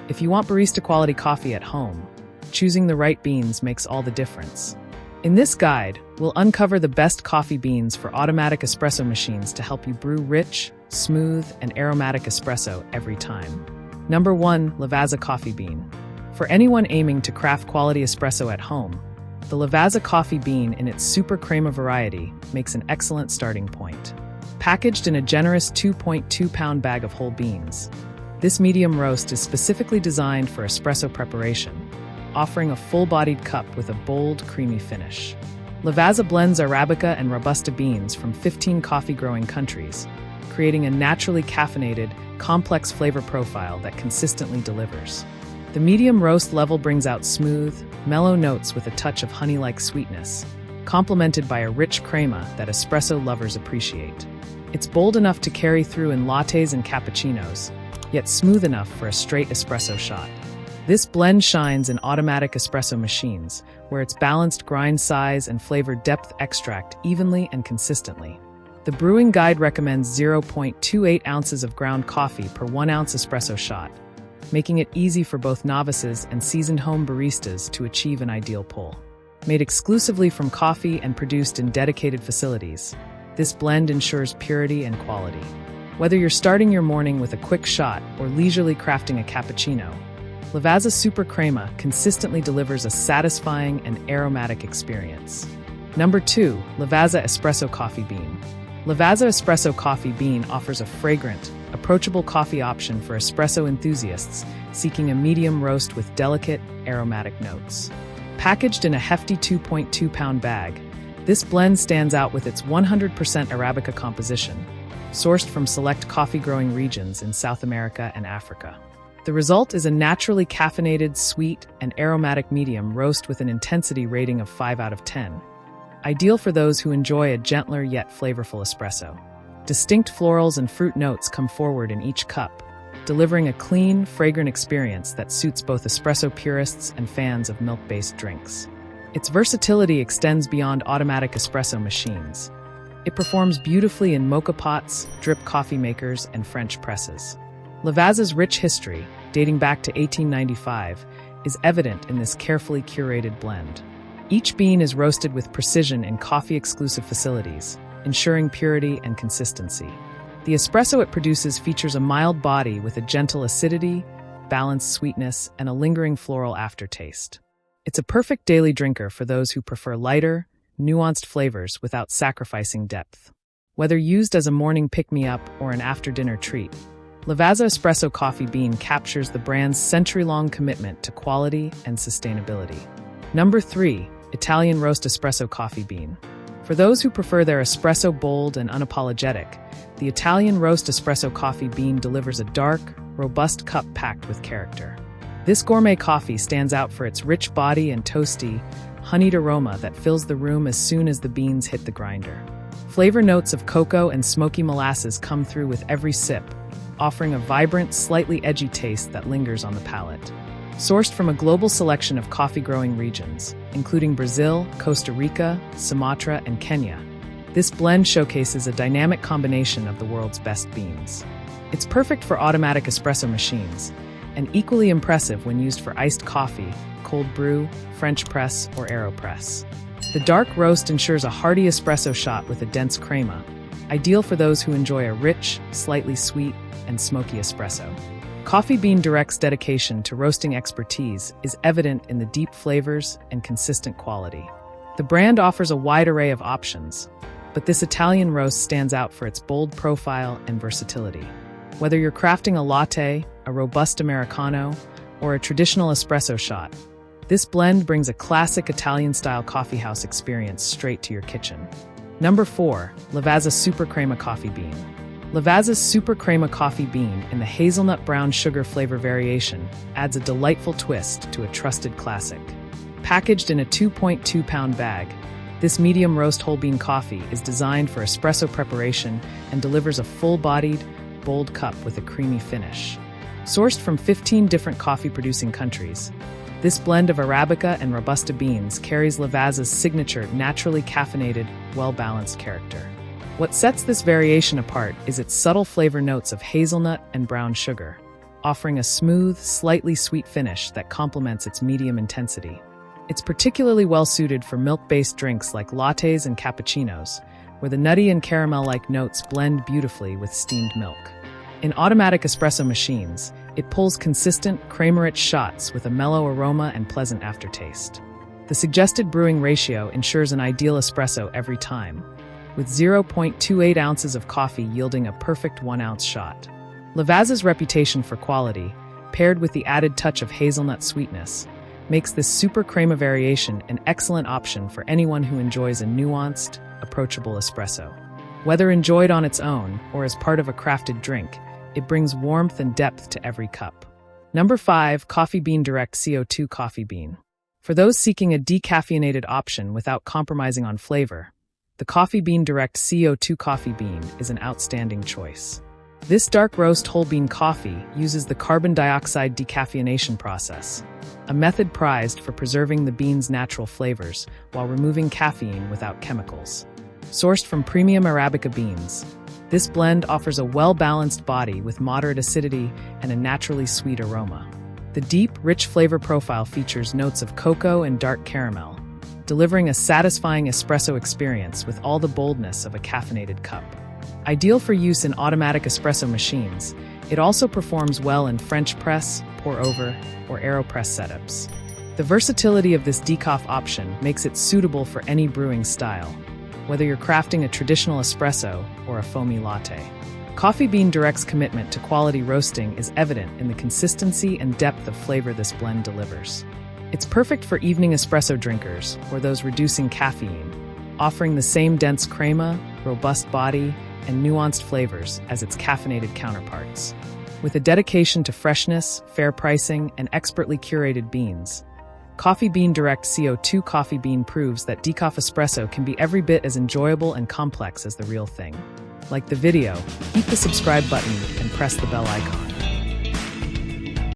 If you want barista-quality coffee at home, choosing the right beans makes all the difference. In this guide, we'll uncover the best coffee beans for automatic espresso machines to help you brew rich, smooth, and aromatic espresso every time. Number 1. Lavazza Coffee Bean. For anyone aiming to craft quality espresso at home, the Lavazza coffee bean in its Super Crema variety makes an excellent starting point. Packaged in a generous 2.2-pound bag of whole beans, this medium roast is specifically designed for espresso preparation, offering a full-bodied cup with a bold, creamy finish. Lavazza blends Arabica and Robusta beans from 15 coffee-growing countries, creating a naturally caffeinated, complex flavor profile that consistently delivers. The medium roast level brings out smooth, mellow notes with a touch of honey-like sweetness, complemented by a rich crema that espresso lovers appreciate. It's bold enough to carry through in lattes and cappuccinos, yet smooth enough for a straight espresso shot. This blend shines in automatic espresso machines, where its balanced grind size and flavor depth extract evenly and consistently. The brewing guide recommends 0.28 ounces of ground coffee per 1 ounce espresso shot, making it easy for both novices and seasoned home baristas to achieve an ideal pull. Made exclusively from coffee and produced in dedicated facilities, this blend ensures purity and quality. Whether you're starting your morning with a quick shot or leisurely crafting a cappuccino, Lavazza Super Crema consistently delivers a satisfying and aromatic experience. Number 2. Lavazza Espresso Coffee Bean. Lavazza Espresso Coffee Bean offers a fragrant, approachable coffee option for espresso enthusiasts seeking a medium roast with delicate, aromatic notes. Packaged in a hefty 2.2-pound bag, this blend stands out with its 100% Arabica composition, sourced from select coffee-growing regions in South America and Africa. The result is a naturally caffeinated, sweet, and aromatic medium roast with an intensity rating of 5 out of 10, ideal for those who enjoy a gentler yet flavorful espresso. Distinct florals and fruit notes come forward in each cup, delivering a clean, fragrant experience that suits both espresso purists and fans of milk-based drinks. Its versatility extends beyond automatic espresso machines. It performs beautifully in mocha pots, drip coffee makers, and French presses. Lavazza's rich history, dating back to 1895, is evident in this carefully curated blend. Each bean is roasted with precision in coffee-exclusive facilities, ensuring purity and consistency. The espresso it produces features a mild body with a gentle acidity, balanced sweetness, and a lingering floral aftertaste. It's a perfect daily drinker for those who prefer lighter, nuanced flavors without sacrificing depth. Whether used as a morning pick-me-up or an after-dinner treat, Lavazza Espresso Coffee Bean captures the brand's century-long commitment to quality and sustainability. Number 3. Italian Roast Espresso Coffee Bean. For those who prefer their espresso bold and unapologetic, the Italian Roast Espresso Coffee Bean delivers a dark, robust cup packed with character. This gourmet coffee stands out for its rich body and toasty, honeyed aroma that fills the room as soon as the beans hit the grinder. Flavor notes of cocoa and smoky molasses come through with every sip, offering a vibrant, slightly edgy taste that lingers on the palate. Sourced from a global selection of coffee-growing regions, including Brazil, Costa Rica, Sumatra, and Kenya, this blend showcases a dynamic combination of the world's best beans. It's perfect for automatic espresso machines, and equally impressive when used for iced coffee, cold brew, French press, or AeroPress. The dark roast ensures a hearty espresso shot with a dense crema, ideal for those who enjoy a rich, slightly sweet, and smoky espresso. Coffee Bean Direct's dedication to roasting expertise is evident in the deep flavors and consistent quality. The brand offers a wide array of options, but this Italian roast stands out for its bold profile and versatility. Whether you're crafting a latte, a robust Americano, or a traditional espresso shot, this blend brings a classic Italian-style coffeehouse experience straight to your kitchen. Number 4. Lavazza Super Crema Coffee Bean. Lavazza's Super Crema Coffee Bean in the hazelnut brown sugar flavor variation adds a delightful twist to a trusted classic. Packaged in a 2.2-pound bag, this medium roast whole bean coffee is designed for espresso preparation and delivers a full-bodied, bold cup with a creamy finish. Sourced from 15 different coffee-producing countries, this blend of Arabica and Robusta beans carries Lavazza's signature naturally caffeinated, well-balanced character. What sets this variation apart is its subtle flavor notes of hazelnut and brown sugar, offering a smooth, slightly sweet finish that complements its medium intensity. It's particularly well-suited for milk-based drinks like lattes and cappuccinos, where the nutty and caramel-like notes blend beautifully with steamed milk. In automatic espresso machines, it pulls consistent, crema-rich shots with a mellow aroma and pleasant aftertaste. The suggested brewing ratio ensures an ideal espresso every time, with 0.28 ounces of coffee yielding a perfect 1-ounce shot. Lavazza's reputation for quality, paired with the added touch of hazelnut sweetness, makes this super crema variation an excellent option for anyone who enjoys a nuanced, approachable espresso. Whether enjoyed on its own or as part of a crafted drink, it brings warmth and depth to every cup. Number 5. Coffee Bean Direct CO2 Coffee Bean. For those seeking a decaffeinated option without compromising on flavor, the Coffee Bean Direct CO2 Coffee Bean is an outstanding choice. This dark roast whole bean coffee uses the carbon dioxide decaffeination process, a method prized for preserving the bean's natural flavors while removing caffeine without chemicals. Sourced from premium Arabica beans, this blend offers a well-balanced body with moderate acidity and a naturally sweet aroma. The deep, rich flavor profile features notes of cocoa and dark caramel, delivering a satisfying espresso experience with all the boldness of a caffeinated cup. Ideal for use in automatic espresso machines, it also performs well in French press, pour-over, or AeroPress setups. The versatility of this decaf option makes it suitable for any brewing style, whether you're crafting a traditional espresso or a foamy latte. Coffee Bean Direct's commitment to quality roasting is evident in the consistency and depth of flavor this blend delivers. It's perfect for evening espresso drinkers or those reducing caffeine, offering the same dense crema, robust body, and nuanced flavors as its caffeinated counterparts. With a dedication to freshness, fair pricing, and expertly curated beans, Coffee Bean Direct CO2 Coffee Bean proves that decaf espresso can be every bit as enjoyable and complex as the real thing. Like the video, hit the subscribe button and press the bell icon.